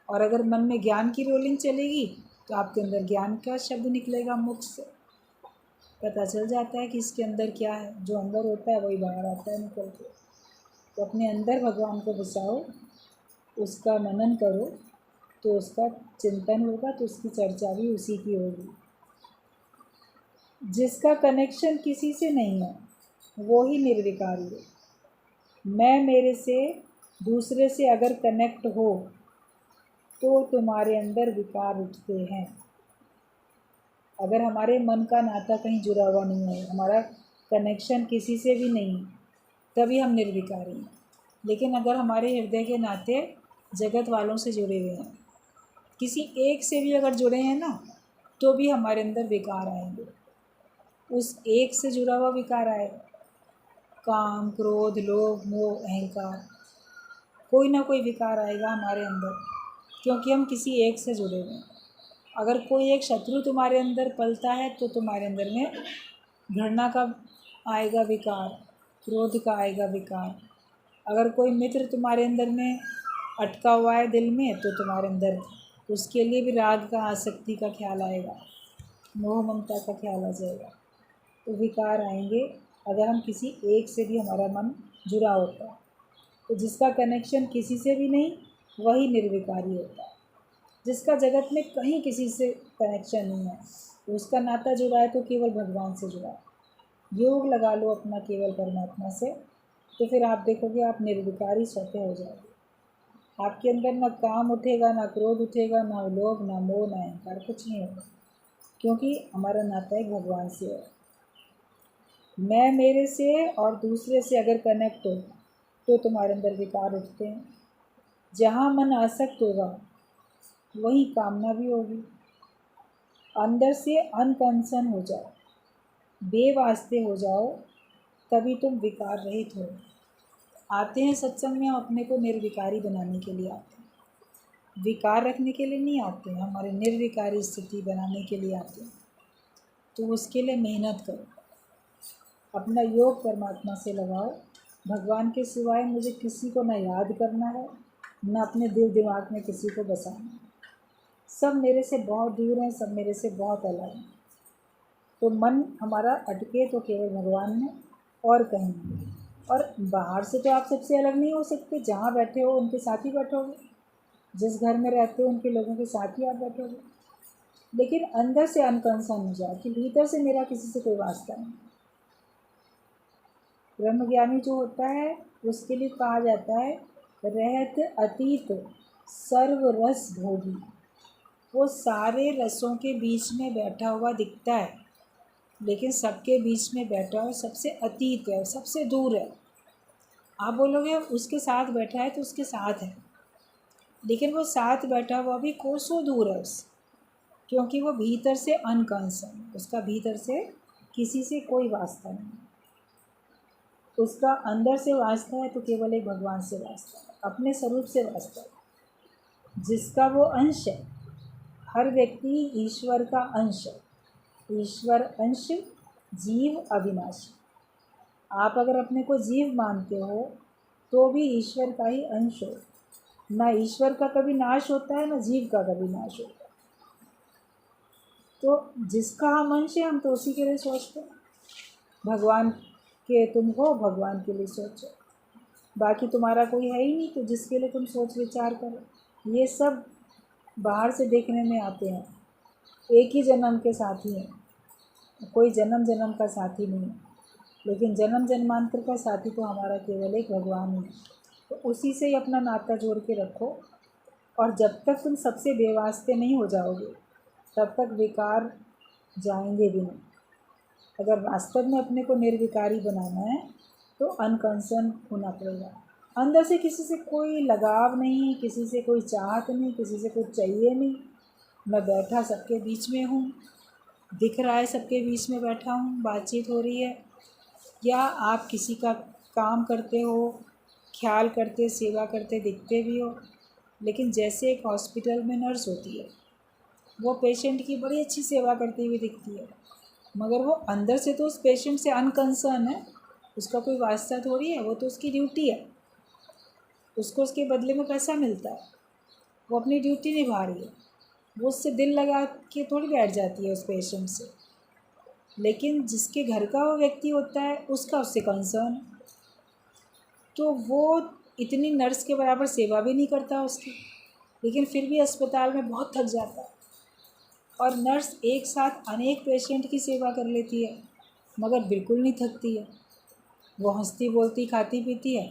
और अगर मन में ज्ञान की रोलिंग चलेगी तो आपके अंदर ज्ञान का शब्द निकलेगा मुख से। पता चल जाता है कि इसके अंदर क्या है। जो अंदर होता है वही बाहर आता है निकल के। तो अपने अंदर भगवान को बसाओ, उसका मनन करो, तो उसका चिंतन होगा, तो उसकी चर्चा भी उसी की होगी। जिसका कनेक्शन किसी से नहीं है वो ही निर्विकारी है। मैं मेरे से दूसरे से अगर कनेक्ट हो तो तुम्हारे अंदर विकार उठते हैं। अगर हमारे मन का नाता कहीं जुड़ा हुआ नहीं है, हमारा कनेक्शन किसी से भी नहीं, तभी हम निर्विकारी हैं। लेकिन अगर हमारे हृदय के नाते जगत वालों से जुड़े हुए हैं, किसी एक से भी अगर जुड़े हैं ना, तो भी हमारे अंदर विकार आएंगे। उस एक से जुड़ा हुआ विकार आएगा। काम, क्रोध, लोभ, मोह, अहंकार, कोई ना कोई विकार आएगा हमारे अंदर, क्योंकि हम किसी एक से जुड़े हुए हैं। अगर कोई एक शत्रु तुम्हारे अंदर पलता है तो तुम्हारे अंदर में घृणा का आएगा विकार, क्रोध का आएगा विकार। अगर कोई मित्र तुम्हारे अंदर में अटका हुआ है दिल में, तो तुम्हारे अंदर उसके लिए भी राग का, आसक्ति का ख्याल आएगा, मोह ममता का ख्याल आ जाएगा। तो विकार आएंगे अगर हम किसी एक से भी हमारा मन जुड़ा होता है। तो जिसका कनेक्शन किसी से भी नहीं वही निर्विकारी होता है। जिसका जगत में कहीं किसी से कनेक्शन नहीं है, तो उसका नाता जुड़ा है तो केवल भगवान से जुड़ा है। योग लगा लो अपना केवल परमात्मा से, तो फिर आप देखोगे आप निर्विकारी स्वतः हो जाओगे। आपके अंदर ना काम उठेगा, ना क्रोध उठेगा, ना लोभ, ना मोह, ना अहंकार, कुछ नहीं होगा, क्योंकि हमारा नाता एक भगवान से है। मैं मेरे से और दूसरे से अगर कनेक्ट हो तो तुम्हारे अंदर विकार उठते हैं। जहाँ मन आसक्त होगा वहीं कामना भी होगी। अंदर से अनकंसर्न हो जाओ, बेवास्ते हो जाओ, तभी तुम विकार रहित हो। आते हैं सत्संग में, हम अपने को निर्विकारी बनाने के लिए आते हैं, विकार रखने के लिए नहीं आते हैं। हमारे निर्विकारी स्थिति बनाने के लिए आते हैं। तो उसके लिए मेहनत करो, अपना योग परमात्मा से लगाओ। भगवान के सिवाय मुझे किसी को ना याद करना है, ना अपने दिल दिमाग में किसी को बसाना है। सब मेरे से बहुत दूर हैं, सब मेरे से बहुत अलग हैं। तो मन हमारा अटके तो केवल भगवान में और कहीं नहीं। और बाहर से तो आप सबसे अलग नहीं हो सकते। जहाँ बैठे हो उनके साथ ही बैठोगे, जिस घर में रहते हो उनके लोगों के साथ ही आप बैठोगे। लेकिन अंदर से अनकंसर्न हो जाओ कि भीतर से मेरा किसी से कोई वास्ता नहीं। ब्रह्मज्ञानी जो होता है उसके लिए कहा जाता है रहत अतीत सर्व रस भोगी। वो सारे रसों के बीच में बैठा हुआ दिखता है, लेकिन सबके बीच में बैठा हुआ सबसे अतीत है, सबसे दूर है। आप बोलोगे उसके साथ बैठा है तो उसके साथ है, लेकिन वो साथ बैठा हुआ भी कोसों दूर है उससे, क्योंकि वो भीतर से अनकंसर्न, उसका भीतर से किसी से कोई वास्ता नहीं। उसका अंदर से वास्ता है तो केवल एक भगवान से वास्ता है, अपने स्वरूप से वास्ता है, जिसका वो अंश है। हर व्यक्ति ईश्वर का अंश है। ईश्वर अंश, जीव अविनाशी। आप अगर अपने को जीव मानते हो तो भी ईश्वर का ही अंश हो। ना ईश्वर का कभी नाश होता है, ना जीव का कभी नाश होता है। तो जिसका हम अंश है हम तो उसी के लिए सोचते हैं। भगवान के तुम हो, भगवान के लिए सोचो। बाकी तुम्हारा कोई है ही नहीं, तो जिसके लिए तुम सोच विचार करो। ये सब बाहर से देखने में आते हैं, एक ही जन्म के साथी हैं, कोई जन्म जन्म का साथी नहीं है। लेकिन जन्म जन्मांतर का साथी तो हमारा केवल एक भगवान है। तो उसी से ही अपना नाता जोड़ के रखो। और जब तक तुम सबसे बेवास्ते नहीं हो जाओगे तब तक विकार जाएंगे भी नहीं। अगर वास्तव में अपने को निर्विकारी बनाना है तो अनकंसर्न होना पड़ेगा। अंदर से किसी से कोई लगाव नहीं, किसी से कोई चाहत नहीं, किसी से कुछ चाहिए नहीं। मैं बैठा सबके बीच में हूँ, दिख रहा है सबके बीच में बैठा हूँ, बातचीत हो रही है। या आप किसी का काम करते हो, ख्याल करते, सेवा करते दिखते भी हो, लेकिन जैसे एक हॉस्पिटल में नर्स होती है, वो पेशेंट की बड़ी अच्छी सेवा करती हुई दिखती है, मगर वो अंदर से तो उस पेशेंट से अनकंसर्न है। उसका कोई वास्ता थोड़ी है, वो तो उसकी ड्यूटी है। उसको उसके बदले में पैसा मिलता है, वो अपनी ड्यूटी निभा रही है। वो उससे दिल लगा के थोड़ी बैठ जाती है उस पेशेंट से। लेकिन जिसके घर का वो व्यक्ति होता है उसका उससे कंसर्न, तो वो इतनी नर्स के बराबर सेवा भी नहीं करता उसकी, लेकिन फिर भी अस्पताल में बहुत थक जाता है। और नर्स एक साथ अनेक पेशेंट की सेवा कर लेती है मगर बिल्कुल नहीं थकती है। वो हंसती बोलती खाती पीती है,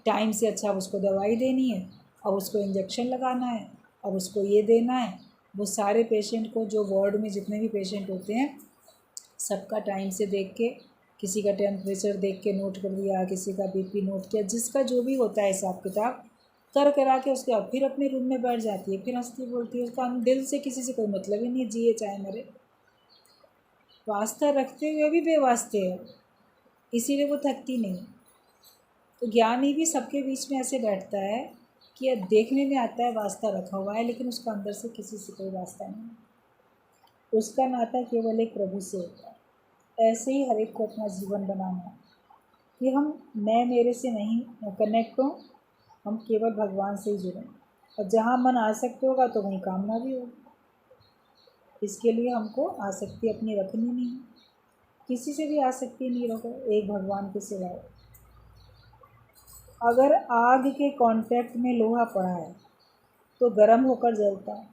टाइम से अच्छा उसको दवाई देनी है, अब उसको इंजेक्शन लगाना है, अब उसको ये देना है। वो सारे पेशेंट को, जो वार्ड में जितने भी पेशेंट होते हैं, सबका टाइम से देख के, किसी का टेम्परेचर देख के नोट कर दिया, किसी का बीपी नोट किया, जिसका जो भी होता है हिसाब किताब कर करा के उसके बाद फिर अपने रूम में बैठ जाती है, फिर हंसती बोलती है। उसका दिल से किसी से कोई मतलब ही नहीं, जिए चाहे मरे। वास्ता रखते हुए भी बेवास्ते है, इसीलिए वो थकती नहीं। तो ज्ञानी भी सबके बीच में ऐसे बैठता है कि देखने में आता है वास्ता रखा हुआ है, लेकिन उसका अंदर से किसी से कोई वास्ता नहीं। उसका नाता केवल एक प्रभु से होता है। ऐसे ही हर एक को अपना जीवन बनाना है कि हम मैं मेरे से नहीं कनेक्ट हों, हम केवल भगवान से ही जुड़ें। और जहाँ मन आसक्त होगा तो वहीं कामना भी होगी। इसके लिए हमको आसक्ति अपनी रखनी नहीं है, किसी से भी आसक्ति नहीं रखो, एक भगवान के सिवाय। अगर आग के कांटेक्ट में लोहा पड़ा है तो गर्म होकर जलता है।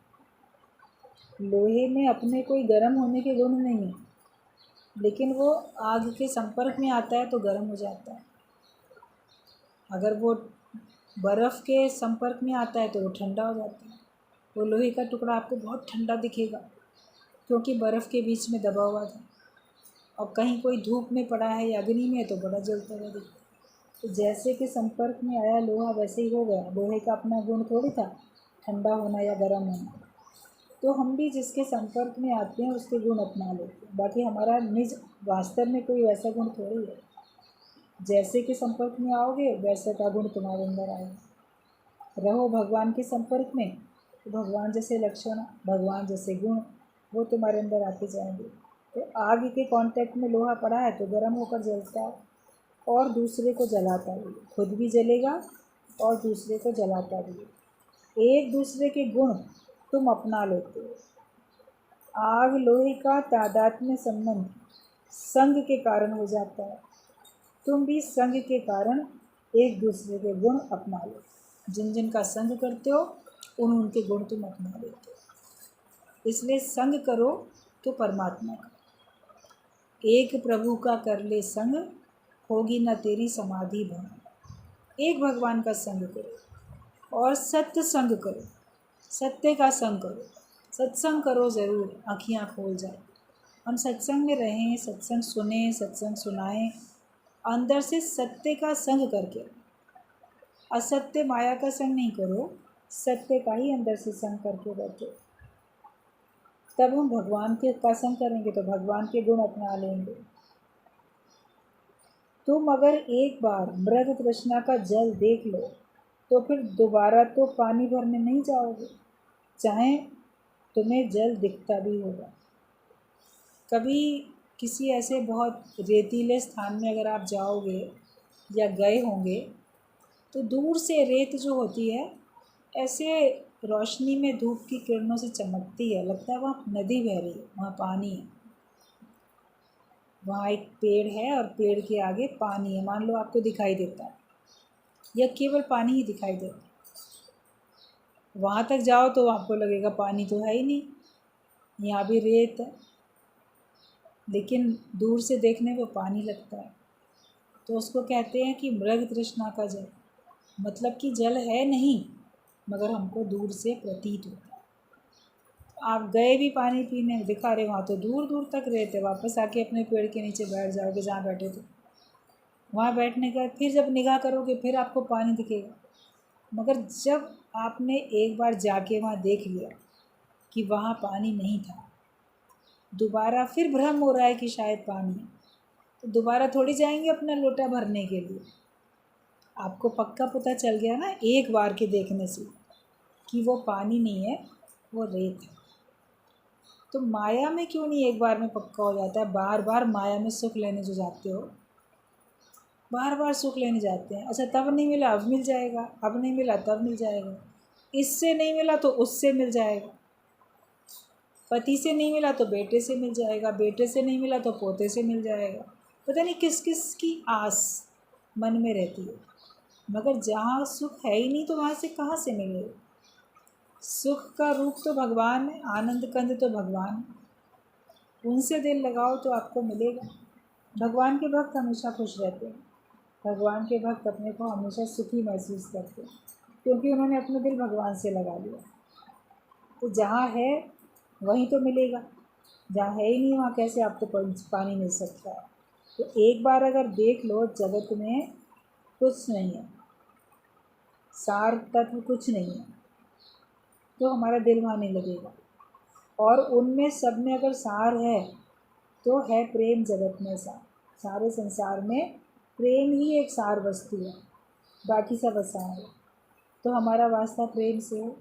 लोहे में अपने कोई गर्म होने के गुण नहीं है, लेकिन वो आग के संपर्क में आता है तो गर्म हो जाता है। अगर वो बर्फ़ के संपर्क में आता है तो वो ठंडा हो जाता है। वो लोहे का टुकड़ा आपको बहुत ठंडा दिखेगा क्योंकि बर्फ़ के बीच में दबा हुआ था, और कहीं कोई धूप में पड़ा है या अग्नि में तो बड़ा जलता हुआ दिखता है। तो जैसे कि संपर्क में आया लोहा वैसे ही हो गया। लोहे का अपना गुण थोड़ी था ठंडा होना या गर्म होना। तो हम भी जिसके संपर्क में आते हैं उसके गुण अपना लेते हैं, बाकी हमारा निज वास्तव में कोई वैसा गुण थोड़ी है। जैसे कि संपर्क में आओगे वैसे का गुण तुम्हारे अंदर आएगा। रहो भगवान के संपर्क में तो भगवान जैसे लक्षण, भगवान जैसे गुण वो तुम्हारे अंदर आते जाएंगे। तो आग के कांटेक्ट में लोहा पड़ा है तो गर्म होकर जलता है और दूसरे को जलाता भी, खुद भी जलेगा और दूसरे को जलाता भी। एक दूसरे के गुण तुम अपना लेते हो। आग लोहे का तादात्म्य संबंध संग के कारण हो जाता है। तुम भी संग के कारण एक दूसरे के गुण अपना लो। जिन जिन का संग करते हो उनके गुण तुम अपना लेते हो। इसलिए संग करो तो परमात्मा का। एक प्रभु का कर ले संग, होगी न तेरी समाधि भंग। एक भगवान का संग करो और सत्य संग करो, सत्य का संग करो। सत्संग करो ज़रूर, आँखियाँ खोल जाए। हम सत्संग में रहें, सत्संग सुने, सत्संग सुनाएं, अंदर से सत्य का संग करके। असत्य माया का संग नहीं करो, सत्य का ही अंदर से संग करके बैठो। तब हम भगवान के का संग करेंगे तो भगवान के गुण अपना लेंगे। तुम अगर एक बार मृग तृष्णा का जल देख लो तो फिर दोबारा तो पानी भरने नहीं जाओगे, चाहे तुम्हें जल दिखता भी होगा। कभी किसी ऐसे बहुत रेतीले स्थान में अगर आप जाओगे या गए होंगे तो दूर से रेत जो होती है ऐसे रोशनी में धूप की किरणों से चमकती है, लगता है वहाँ नदी बह रही है, वहाँ पानी है। वहाँ एक पेड़ है और पेड़ के आगे पानी है, मान लो आपको दिखाई देता है या केवल पानी ही दिखाई देता है। वहाँ तक जाओ तो आपको लगेगा पानी तो है ही नहीं, यहाँ भी रेत है, लेकिन दूर से देखने को पानी लगता है। तो उसको कहते हैं कि मृग तृष्णा का जल, मतलब कि जल है नहीं मगर हमको दूर से प्रतीत होता है। आप गए भी पानी पीने, दिखा रहे वहाँ तो दूर दूर तक रहते, वापस आके अपने पेड़ के नीचे बैठ जाओगे जहाँ बैठे थे। वहाँ बैठने के बाद फिर जब निगाह करोगे फिर आपको पानी दिखेगा, मगर जब आपने एक बार जाके वहाँ देख लिया कि वहाँ पानी नहीं था, दोबारा फिर भ्रम हो रहा है कि शायद पानी है, तो दोबारा थोड़ी जाएंगे अपना लोटा भरने के लिए। आपको पक्का पता चल गया ना एक बार के देखने से कि वो पानी नहीं है, वो रेत है। तो माया में क्यों नहीं एक बार में पक्का हो जाता है? बार बार माया में सुख लेने जो जाते हो, बार बार सुख लेने जाते हैं। अच्छा तब नहीं मिला अब मिल जाएगा, अब नहीं मिला तब मिल जाएगा, इससे नहीं मिला तो उससे मिल जाएगा। पति से नहीं मिला तो बेटे से मिल जाएगा, बेटे से नहीं मिला तो पोते से मिल जाएगा। पता नहीं किस किस की आस मन में रहती है, मगर जहाँ सुख है ही नहीं तो वहाँ से कहाँ से मिलेगा। सुख का रूप तो भगवान है, आनंद कंद तो भगवान है, उनसे दिल लगाओ तो आपको मिलेगा। भगवान के भक्त हमेशा खुश रहते हैं, भगवान के भक्त अपने को हमेशा सुखी महसूस करते हैं, क्योंकि उन्होंने अपना दिल भगवान से लगा लिया। तो जहाँ है वहीं तो मिलेगा, जहाँ है ही नहीं वहाँ कैसे आपको पानी मिल सकता है। तो एक बार अगर देख लो जगत में कुछ नहीं है, सार तत्व कुछ नहीं है, तो हमारा दिल वहाँ नहीं लगेगा। और उनमें सब में अगर सार है तो है प्रेम जगत में सार। सारे संसार में प्रेम ही एक सार वस्तु है, बाकी सब असार है। तो हमारा वास्ता प्रेम से हो,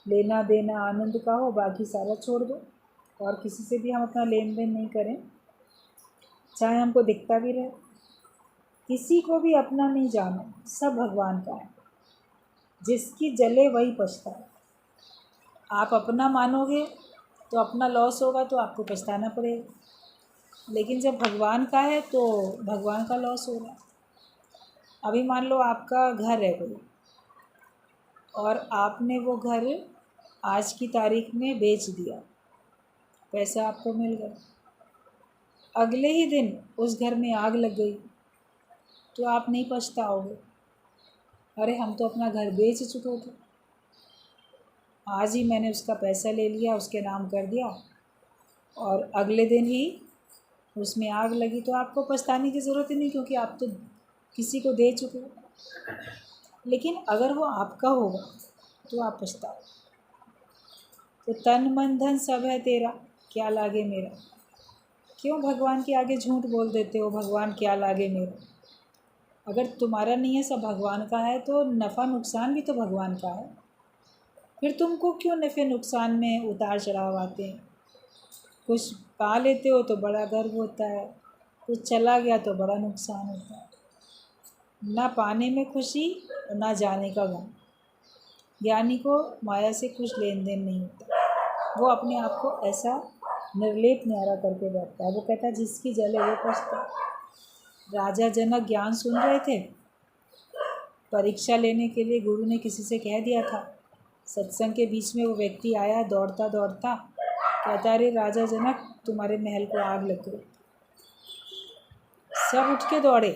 लेना देना आनंद का हो, बाकी सारा छोड़ दो। और किसी से भी हम अपना लेन देन नहीं करें, चाहे हमको दिखता भी रहे। किसी को भी अपना नहीं जानो, सब भगवान का है। जिसकी जले वही पछताए। आप अपना मानोगे तो अपना लॉस होगा, तो आपको पछताना पड़ेगा। लेकिन जब भगवान का है तो भगवान का लॉस हो रहा है। अभी मान लो आपका घर है कोई, और आपने वो घर आज की तारीख में बेच दिया, पैसा आपको मिल गया। अगले ही दिन उस घर में आग लग गई तो आप नहीं पछताओगे, अरे हम तो अपना घर बेच चुके थे, आज ही मैंने उसका पैसा ले लिया, उसके नाम कर दिया, और अगले दिन ही उसमें आग लगी। तो आपको पछताने की ज़रूरत ही नहीं, क्योंकि आप तो किसी को दे चुके हो। लेकिन अगर वो आपका होगा तो आप पछताओ। तो तन मन धन सब है तेरा, क्या लागे मेरा। क्यों भगवान के आगे झूठ बोल देते हो, भगवान क्या लागे मेरा। अगर तुम्हारा नहीं है, सब भगवान का है, तो नफ़ा नुकसान भी तो भगवान का है। फिर तुमको क्यों नफ़े नुकसान में उतार चढ़ाव आते हैं। कुछ पा लेते हो तो बड़ा गर्व होता है, कुछ चला गया तो बड़ा नुकसान होता है। ना पाने में खुशी और ना जाने का गम। ज्ञानी को माया से कुछ लेन देन नहीं होता, वो अपने आप को ऐसा निर्लेप न्यारा करके बैठता है। वो कहता है जिसकी जले वो पछता। राजा जनक ज्ञान सुन रहे थे, परीक्षा लेने के लिए गुरु ने किसी से कह दिया था। सत्संग के बीच में वो व्यक्ति आया दौड़ता दौड़ता, कहता अरे राजा जनक तुम्हारे महल को आग लग गई। सब उठ के दौड़े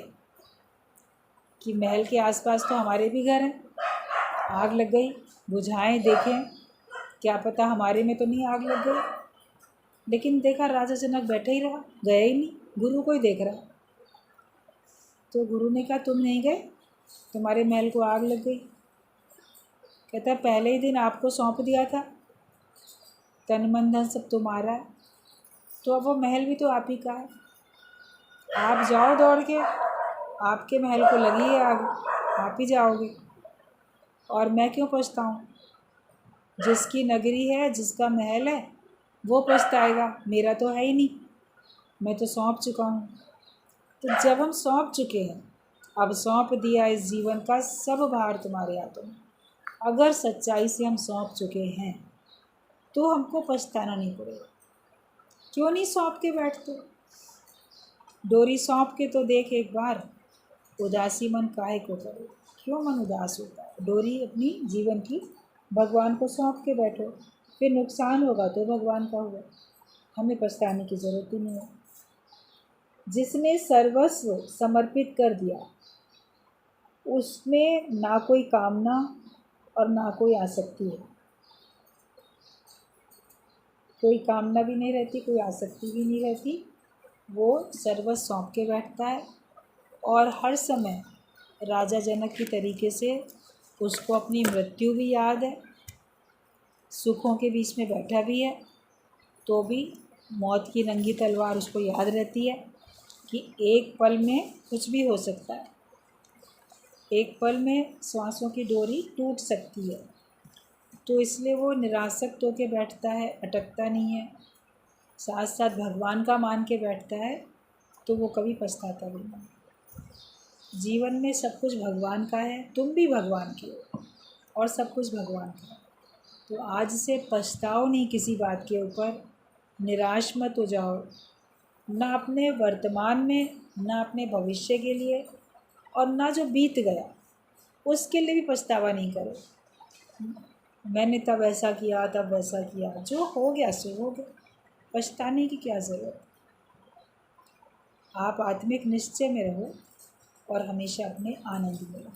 कि महल के आसपास तो हमारे भी घर हैं, आग लग गई, बुझाएं देखें, क्या पता हमारे में तो नहीं आग लग गई। लेकिन देखा राजा जनक बैठा ही रहा, गया ही नहीं, गुरु को ही देख रहा। तो गुरु ने कहा तुम नहीं गए, तुम्हारे महल को आग लग गई। कहता पहले ही दिन आपको सौंप दिया था, तन मन धन सब तुम्हारा है, तो अब वो महल भी तो आप ही का है। आप जाओ दौड़ के, आपके महल को लगी है आग, आप ही जाओगे, और मैं क्यों पछताऊँ। जिसकी नगरी है, जिसका महल है, वो पछताएगा, मेरा तो है ही नहीं, मैं तो सौंप चुका हूँ। तो जब हम सौंप चुके हैं, अब सौंप दिया इस जीवन का सब भार तुम्हारे हाथों में, अगर सच्चाई से हम सौंप चुके हैं तो हमको पछताना नहीं पड़ेगा। क्यों नहीं सौंप के बैठते। डोरी सौंप के तो देख एक बार, उदासी मन काहे को करे। क्यों मन उदास होता है। डोरी अपनी जीवन की भगवान को सौंप के बैठो, फिर नुकसान होगा तो भगवान का होगा, हमें पछताने की ज़रूरत ही नहीं है। जिसने सर्वस्व समर्पित कर दिया उसमें ना कोई कामना और ना कोई आसक्ति है। कोई कामना भी नहीं रहती, कोई आसक्ति भी नहीं रहती। वो सर्वस्व सौंप के बैठता है, और हर समय राजा जनक की तरीके से उसको अपनी मृत्यु भी याद है, सुखों के बीच में बैठा भी है तो भी मौत की नंगी तलवार उसको याद रहती है कि एक पल में कुछ भी हो सकता है, एक पल में सांसों की डोरी टूट सकती है। तो इसलिए वो निरासक्त होकर बैठता है, अटकता नहीं है, साथ साथ भगवान का मान के बैठता है, तो वो कभी पछताता भी नहीं। जीवन में सब कुछ भगवान का है, तुम भी भगवान के हो, और सब कुछ भगवान का है। तो आज से पछताओ नहीं किसी बात के ऊपर, निराश मत हो जाओ, ना अपने वर्तमान में, ना अपने भविष्य के लिए, और ना जो बीत गया उसके लिए भी पछतावा नहीं करो। मैंने तब ऐसा किया, तब वैसा किया, जो हो गया सो हो गया, पछताने की क्या ज़रूरत। आप आत्मिक निश्चय में रहो और हमेशा अपने आनंद में रहो।